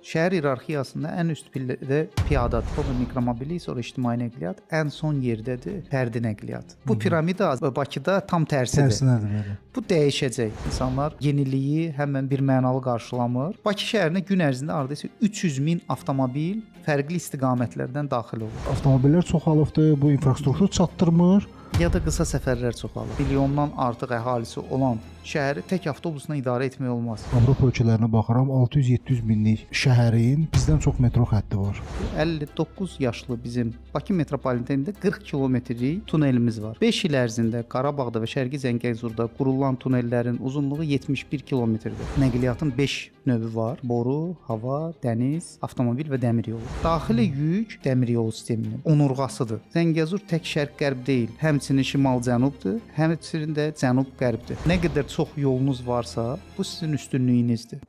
Şəhər iyerarxiyasında ən üst pillədə piyadadır, sonra mikromobillik, sonra ictimai nəqliyyat, ən son yerdədir fərdi nəqliyyat. Bu piramida Bakıda tam tərsidir. Tərsinədir belə. Bu dəyişəcək. İnsanlar yeniliyi həmin bir mənalı qarşılamır. Bakı şəhərinə gün ərzində ardınca 300 min avtomobil fərqli istiqamətlərdən daxil olur. Avtomobillər çoxalıbdır, bu infrastruktur çatdırmır. Ya da qısa səfərlər çoxalır. Milyondan artıq əhalisi olan şəhəri tək avtobusla idarə etmək olmaz. Avropa ölkələrinə baxıram, 600-700 minlik şəhərin bizdən çox metro xətti var. 59 yaşlı bizim Bakı metropolitenində 40 kilometrlik tunelimiz var. 5 il ərzində Qarabağda və Şərqi Zəngəzurda qurulan tunellərin uzunluğu 71 kilometrdir. Nəqliyyatın 5 növü var: boru, hava, dəniz, avtomobil və dəmir yolu. Daxili yük dəmir yolu sisteminin onurğasıdır. Zəngəzur tək şərq-qərb deyil, həmçinin şimal-cənubdur, həmçinin də cənub-qərbdir. Nə qədər çox yolunuz varsa, bu sizin üstünlüyünüzdür.